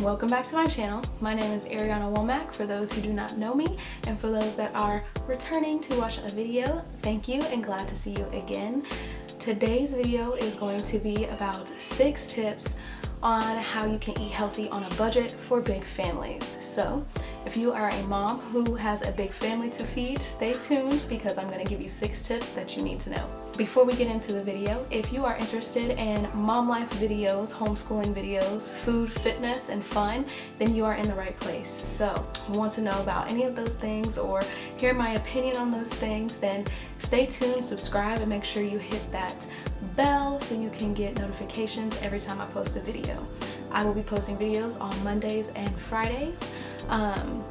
Welcome back to my channel. My name is Ariana Womack for those who do not know me, and for those that are returning to watch a video, thank you and glad to see you again. Today's video is going to be about 6 tips on how you can eat healthy on a budget for big families. So if you are a mom who has a big family to feed, stay tuned because I'm going to give you 6 tips that you need to know. Before we get into the video, if you are interested in mom life videos, homeschooling videos, food, fitness, and fun, then you are in the right place. So if you want to know about any of those things or hear my opinion on those things, then stay tuned, subscribe, and make sure you hit that bell so you can get notifications every time I post a video. I will be posting videos on Mondays and Fridays.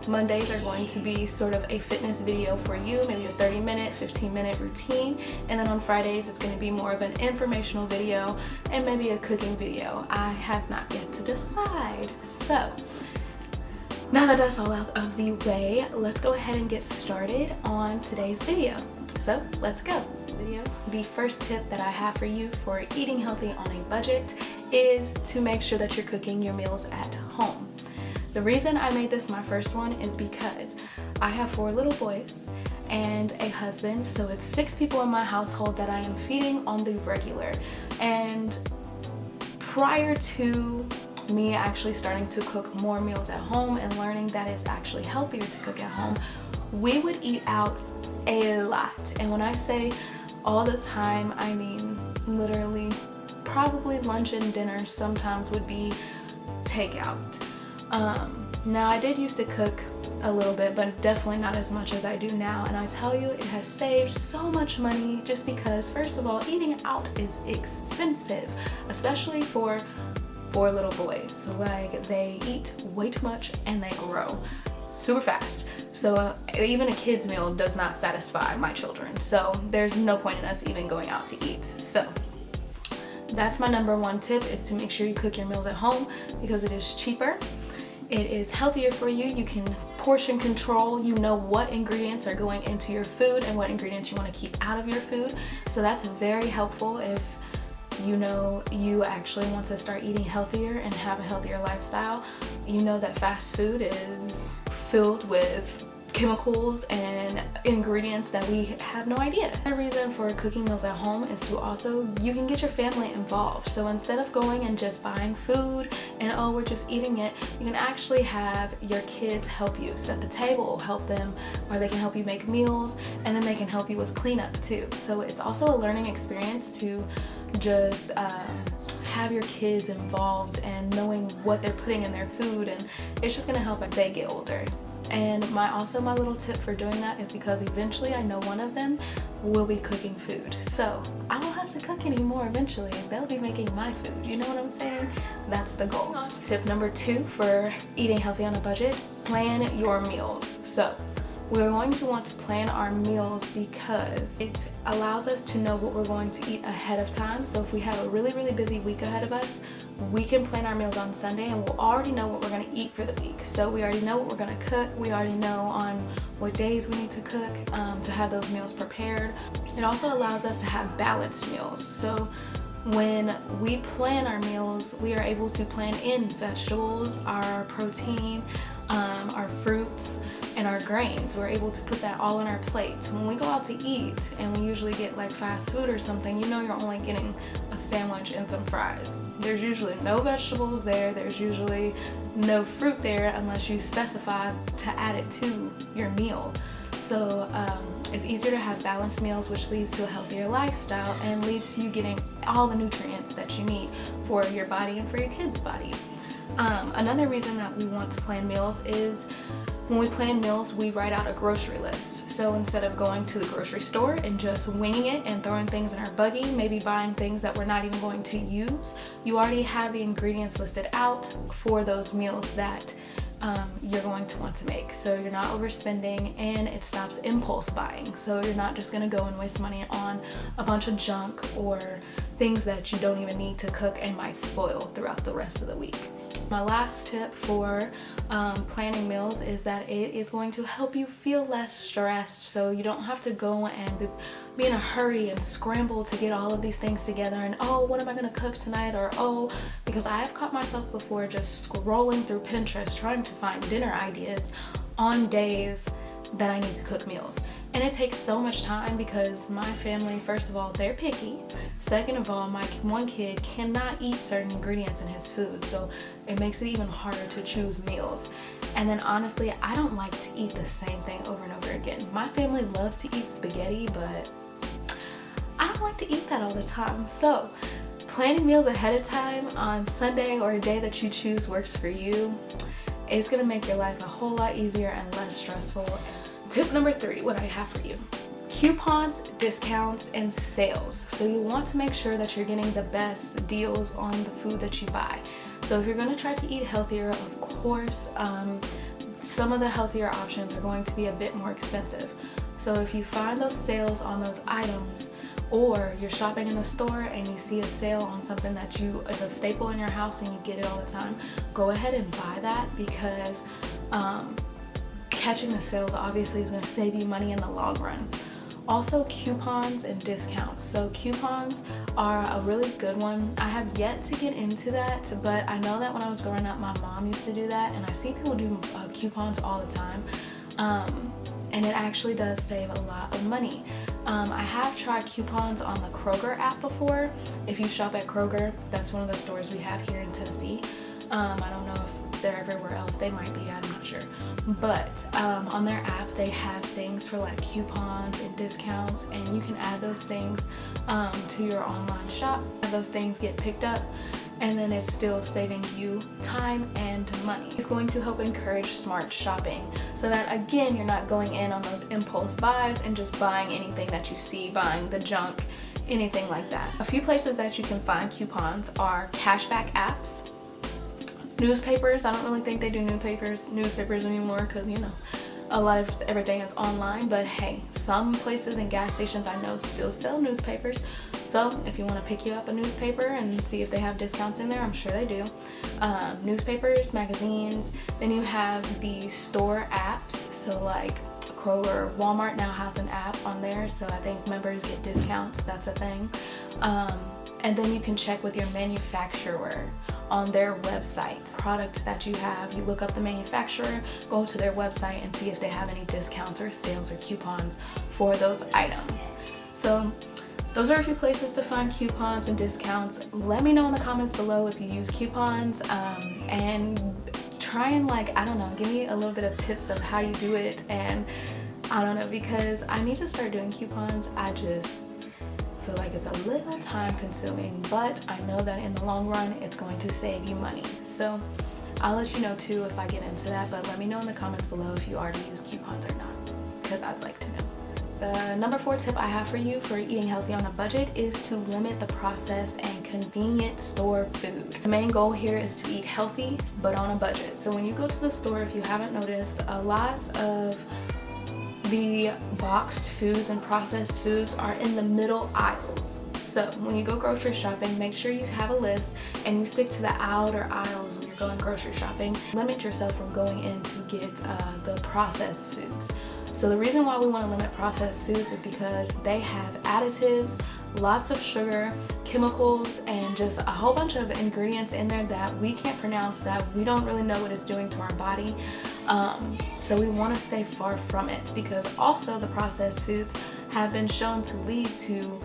Mondays are going to be sort of a fitness video for you, maybe a 30-minute, 15-minute routine, and then on Fridays it's going to be more of an informational video and maybe a cooking video. I have not yet to decide. So now that that's all out of the way, let's go ahead and get started on today's video. So let's go. The first tip that I have for you for eating healthy on a budget is to make sure that you're cooking your meals at home. The reason I made this my first one is because I have 4 little boys and a husband, so it's 6 people in my household that I am feeding on the regular. And prior to me actually starting to cook more meals at home and learning that it's actually healthier to cook at home, we would eat out a lot. And when I say all the time, I mean literally probably lunch and dinner sometimes would be takeout. Now I did used to cook a little bit, but definitely not as much as I do now, and I tell you, it has saved so much money just because, first of all, eating out is expensive, especially for 4 little boys. Like, they eat way too much and they grow super fast. So even a kid's meal does not satisfy my children, so there's no point in us even going out to eat. So that's my number 1 tip, is to make sure you cook your meals at home because it is cheaper. It is healthier for you. You can portion control. You know what ingredients are going into your food and what ingredients you want to keep out of your food. So that's very helpful if you know you actually want to start eating healthier and have a healthier lifestyle. You know that fast food is filled with chemicals and ingredients that we have no idea. The reason for cooking meals at home is to also, you can get your family involved. So instead of going and just buying food and, oh, we're just eating it, you can actually have your kids help you set the table, help them, or they can help you make meals, and then they can help you with cleanup too. So it's also a learning experience to just have your kids involved and knowing what they're putting in their food, and it's just gonna help as they get older. And my little tip for doing that is because eventually I know one of them will be cooking food. So I won't have to cook anymore eventually. They'll be making my food. You know what I'm saying? That's the goal. Tip number 2 for eating healthy on a budget: plan your meals. So we're going to want to plan our meals because it allows us to know what we're going to eat ahead of time. So if we have a really busy week ahead of us, we can plan our meals on Sunday and we'll already know what we're going to eat for the week. So we already know what we're going to cook. We already know on what days we need to cook to have those meals prepared. It also allows us to have balanced meals. So when we plan our meals, we are able to plan in vegetables, our protein, our fruits, and our grains. We're able to put that all on our plate. When we go out to eat and we usually get like fast food or something, you know you're only getting a sandwich and some fries. There's usually no vegetables there. There's usually no fruit there unless you specify to add it to your meal. So it's easier to have balanced meals, which leads to a healthier lifestyle and leads to you getting all the nutrients that you need for your body and for your kids' body. Another reason that we want to plan meals is when we plan meals, we write out a grocery list. So instead of going to the grocery store and just winging it and throwing things in our buggy, maybe buying things that we're not even going to use, you already have the ingredients listed out for those meals that you're going to want to make. So you're not overspending and it stops impulse buying. So you're not just going to go and waste money on a bunch of junk or things that you don't even need to cook and might spoil throughout the rest of the week. My last tip for planning meals is that it is going to help you feel less stressed, so you don't have to go and be in a hurry and scramble to get all of these things together and, oh, what am I gonna cook tonight? Or, oh, because I have caught myself before just scrolling through Pinterest trying to find dinner ideas on days that I need to cook meals. And it takes so much time because my family, first of all, they're picky. Second of all, my one kid cannot eat certain ingredients in his food, so it makes it even harder to choose meals. And then honestly, I don't like to eat the same thing over and over again. My family loves to eat spaghetti, but I don't like to eat that all the time. So planning meals ahead of time on Sunday or a day that you choose works for you. It's gonna make your life a whole lot easier and less stressful. Tip number 3, what I have for you: coupons, discounts, and sales. So you want to make sure that you're getting the best deals on the food that you buy. So if you're going to try to eat healthier, of course, some of the healthier options are going to be a bit more expensive. So if you find those sales on those items, or you're shopping in the store and you see a sale on something that is a staple in your house and you get it all the time, go ahead and buy that, because catching the sales obviously is going to save you money in the long run. Also, coupons and discounts. So coupons are a really good one. I have yet to get into that, but I know that when I was growing up, my mom used to do that, and I see people do coupons all the time, and it actually does save a lot of money. I have tried coupons on the Kroger app before. If you shop at Kroger, that's one of the stores we have here in Tennessee. I don't know if they're everywhere else. They might be, I'm not sure. But on their app, they have things for like coupons and discounts, and you can add those things to your online shop. Those things get picked up, and then it's still saving you time and money. It's going to help encourage smart shopping, so that again, you're not going in on those impulse buys and just buying anything that you see, buying the junk, anything like that. A few places that you can find coupons are cashback apps, newspapers. I don't really think they do newspapers anymore, because you know, a lot of everything is online, but hey, some places and gas stations I know still sell newspapers. So if you want to pick you up a newspaper and see if they have discounts in there, I'm sure they do. Newspapers, magazines. Then you have the store apps. So like Kroger, Walmart now has an app on there, so I think members get discounts. That's a thing. And then you can check with your manufacturer on their website. Product that you have, you look up the manufacturer, go to their website and see if they have any discounts or sales or coupons for those items. So those are a few places to find coupons and discounts. Let me know in the comments below if you use coupons, and try and, like, I don't know, give me a little bit of tips of how you do it. And I don't know, because I need to start doing coupons. I just feel like it's a little time consuming, but I know that in the long run it's going to save you money. So I'll let you know too if I get into that, but let me know in the comments below if you already use coupons or not, because I'd like to know. The number 4 tip I have for you for eating healthy on a budget is to limit the processed and convenient store food. The main goal here is to eat healthy but on a budget. So when you go to the store, if you haven't noticed, a lot of the boxed foods and processed foods are in the middle aisles. So when you go grocery shopping, make sure you have a list and you stick to the outer aisles when you're going grocery shopping. Limit yourself from going in to get the processed foods. So the reason why we want to limit processed foods is because they have additives, lots of sugar, chemicals, and just a whole bunch of ingredients in there that we can't pronounce, that we don't really know what it's doing to our body. So we want to stay far from it, because also the processed foods have been shown to lead to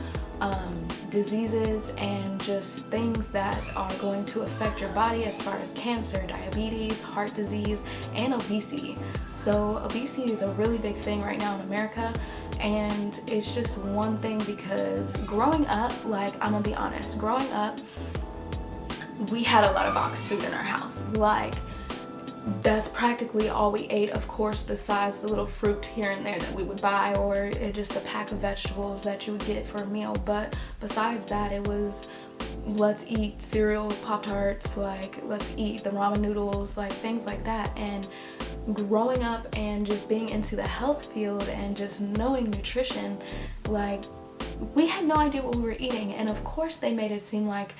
diseases and just things that are going to affect your body as far as cancer, diabetes, heart disease, and obesity. So obesity is a really big thing right now in America, and it's just one thing because growing up, like, I'm gonna be honest, growing up, we had a lot of boxed food in our house. Like, that's practically all we ate, of course, besides the little fruit here and there that we would buy, or just a pack of vegetables that you would get for a meal. But besides that, it was, let's eat cereal, Pop-Tarts, like, let's eat the ramen noodles, like things like that. And growing up and just being into the health field and just knowing nutrition, like, we had no idea what we were eating. And of course they made it seem like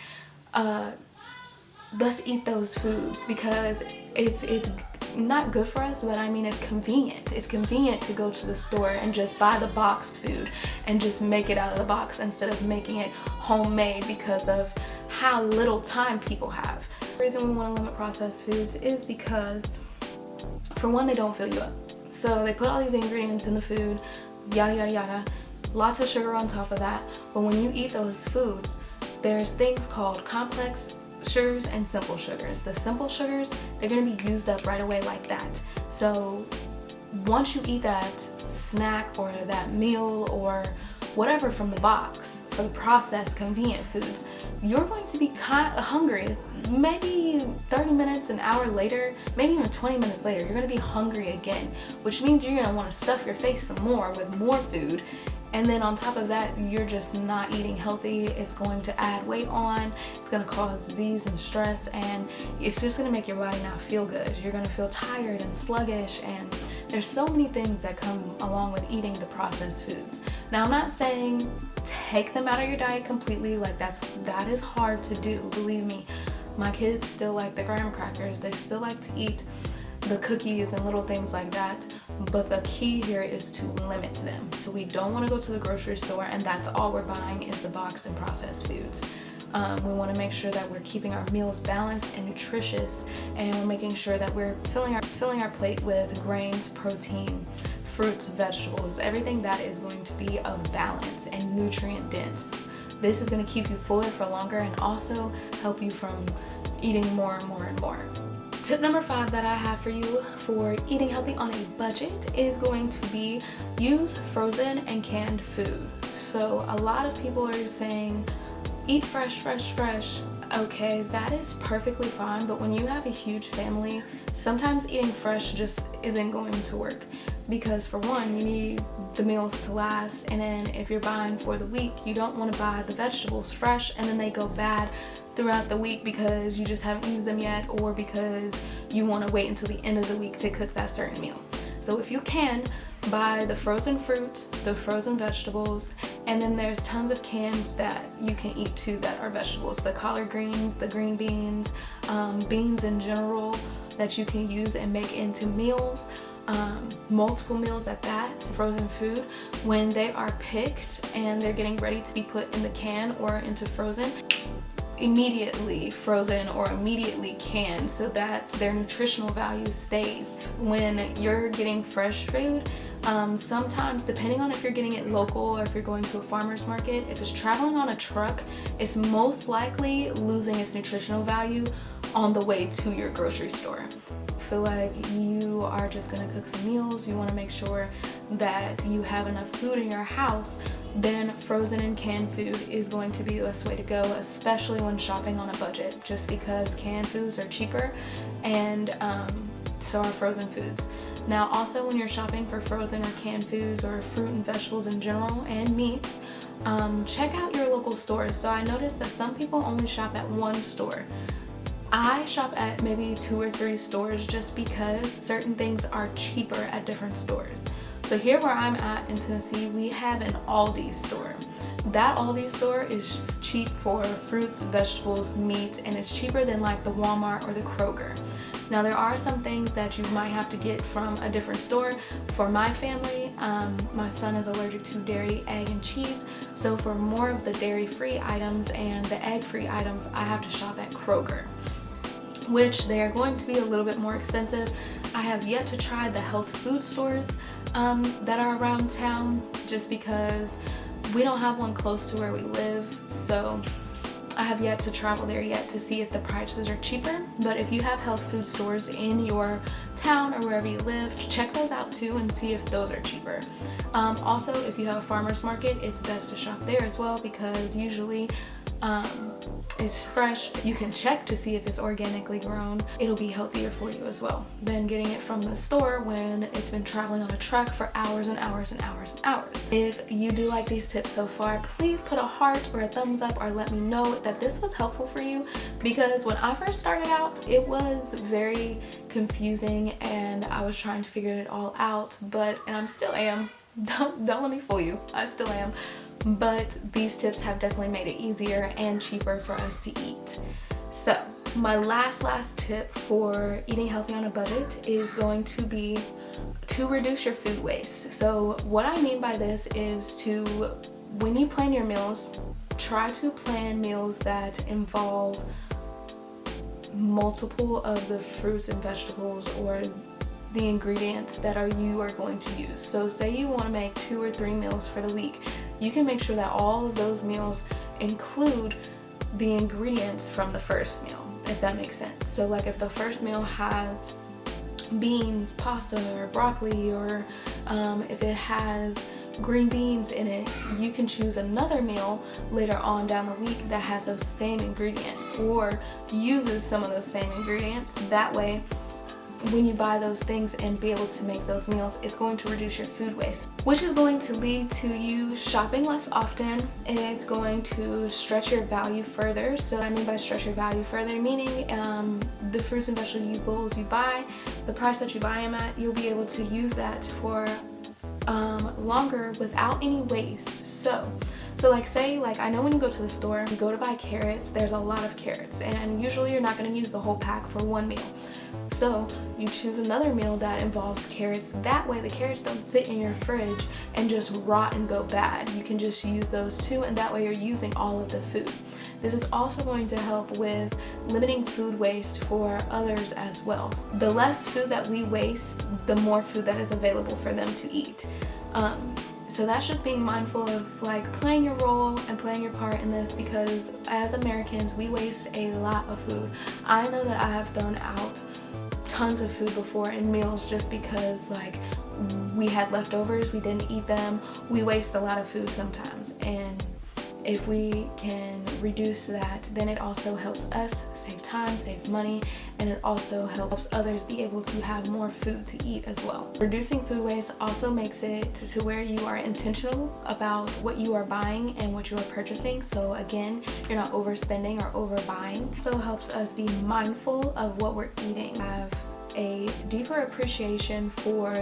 let's eat those foods because it's not good for us, but I mean, it's convenient. It's convenient to go to the store and just buy the boxed food and just make it out of the box instead of making it homemade because of how little time people have. The reason we want to limit processed foods is because, for one, they don't fill you up. So they put all these ingredients in the food, yada yada yada, lots of sugar on top of that. But when you eat those foods, there's things called complex sugars and simple sugars. The simple sugars, they're going to be used up right away like that. So once you eat that snack or that meal or whatever from the box, for the processed convenient foods, you're going to be kind of hungry. Maybe 30 minutes, an hour later, maybe even 20 minutes later, you're going to be hungry again, which means you're going to want to stuff your face some more with more food. And then on top of that, you're just not eating healthy. It's going to add weight on, it's going to cause disease and stress, and it's just going to make your body not feel good. You're going to feel tired and sluggish, and there's so many things that come along with eating the processed foods. Now, I'm not saying take them out of your diet completely, like that is hard to do, believe me. My kids still like the graham crackers, they still like to eat the cookies and little things like that. But the key here is to limit them. So we don't want to go to the grocery store and that's all we're buying is the boxed and processed foods. We want to make sure that we're keeping our meals balanced and nutritious, and we're making sure that we're filling our plate with grains, protein, fruits, vegetables, everything that is going to be of balance and nutrient dense. This is going to keep you fuller for longer and also help you from eating more and more and more. Tip number 5 that I have for you for eating healthy on a budget is going to be use frozen and canned food. So a lot of people are saying eat fresh. Okay, that is perfectly fine, but when you have a huge family, sometimes eating fresh just isn't going to work. Because for one, you need the meals to last, and then if you're buying for the week, you don't want to buy the vegetables fresh and then they go bad throughout the week because you just haven't used them yet, or because you want to wait until the end of the week to cook that certain meal. So if you can, buy the frozen fruit, the frozen vegetables, and then there's tons of cans that you can eat too that are vegetables. The collard greens, the green beans, beans in general that you can use and make into meals. Multiple meals at that. Frozen food, when they are picked and they're getting ready to be put in the can or into frozen, immediately frozen or immediately canned so that their nutritional value stays. When you're getting fresh food, sometimes depending on if you're getting it local or if you're going to a farmer's market, if it's traveling on a truck, it's most likely losing its nutritional value on the way to your grocery store. Feel like you are just going to cook some meals, you want to make sure that you have enough food in your house, then frozen and canned food is going to be the best way to go, especially when shopping on a budget, just because canned foods are cheaper and so are frozen foods. Now also, when you're shopping for frozen or canned foods or fruit and vegetables in general and meats, check out your local stores. So I noticed that some people only shop at one store. I shop at maybe 2 or 3 stores just because certain things are cheaper at different stores. So here where I'm at in Tennessee, we have an Aldi store. That Aldi store is cheap for fruits, vegetables, meat, and it's cheaper than like the Walmart or the Kroger. Now there are some things that you might have to get from a different store. For my family, my son is allergic to dairy, egg, and cheese. So for more of the dairy-free items and the egg-free items, I have to shop at Kroger, which they are going to be a little bit more expensive. I have yet to try the health food stores that are around town just because we don't have one close to where we live. So I have yet to travel there yet to see if the prices are cheaper. But if you have health food stores in your town or wherever you live, check those out too and see if those are cheaper. Also, if you have a farmer's market, it's best to shop there as well because usually it's fresh. You can check to see if it's organically grown. It'll be healthier for you as well than getting it from the store when it's been traveling on a truck for hours and hours and hours and hours. If you do like these tips so far, please put a heart or a thumbs up or let me know that this was helpful for you, because when I first started out, it was very confusing and I was trying to figure it all out, and I still am. Don't let me fool you, I still am. But these tips have definitely made it easier and cheaper for us to eat. So My last tip for eating healthy on a budget is going to be to reduce your food waste. So what I mean by this is to, when you plan your meals, try to plan meals that involve multiple of the fruits and vegetables or the ingredients that you are going to use. So say you want to make 2 or 3 meals for the week, you can make sure that all of those meals include the ingredients from the first meal, if that makes sense. So like if the first meal has beans, pasta, or broccoli, or if it has green beans in it, you can choose another meal later on down the week that has those same ingredients or uses some of those same ingredients. That way, when you buy those things and be able to make those meals, it's going to reduce your food waste, which is going to lead to you shopping less often, and it's going to stretch your value further. So I mean by stretch your value further, meaning the fruits and vegetables you buy, the price that you buy them at, you'll be able to use that for longer without any waste. So like say, like I know when you go to the store, you go to buy carrots, there's a lot of carrots, and usually you're not going to use the whole pack for one meal. So you choose another meal that involves carrots. That way the carrots don't sit in your fridge and just rot and go bad. You can just use those too, and that way you're using all of the food. This is also going to help with limiting food waste for others as well. The less food that we waste, the more food that is available for them to eat. So that's just being mindful of like playing your role and playing your part in this, because as Americans, we waste a lot of food. I know that I have thrown out tons of food before in meals just because like we had leftovers, we didn't eat them. We waste a lot of food sometimes, and if we can reduce that, then it also helps us save time, save money, and it also helps others be able to have more food to eat as well. Reducing food waste also makes it to where you are intentional about what you are buying and what you are purchasing. So again, you're not overspending or overbuying. It also helps us be mindful of what we're eating, have a deeper appreciation for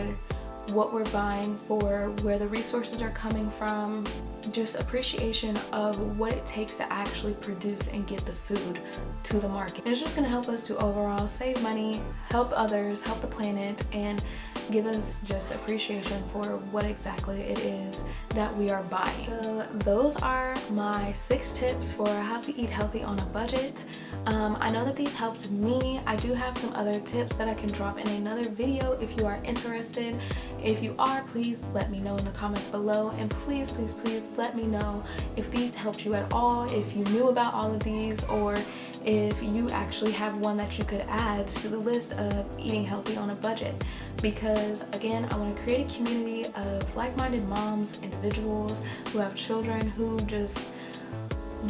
what we're buying, for where the resources are coming from, just appreciation of what it takes to actually produce and get the food to the market. It's just going to help us to overall save money, help others, help the planet, and give us just appreciation for what exactly it is that we are buying. So those are my 6 tips for how to eat healthy on a budget. I know that these helped me. I do have some other tips that I can drop in another video if you are interested. If you are, please let me know in the comments below, and please let me know if these helped you at all, if you knew about all of these, or if you actually have one that you could add to the list of eating healthy on a budget. Because again, I want to create a community of like-minded moms, individuals who have children who just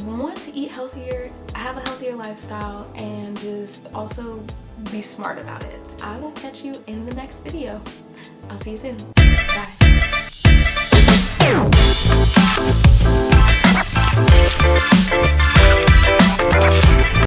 want to eat healthier, have a healthier lifestyle, and just also be smart about it. I will catch you in the next video. I'll see you soon. Bye.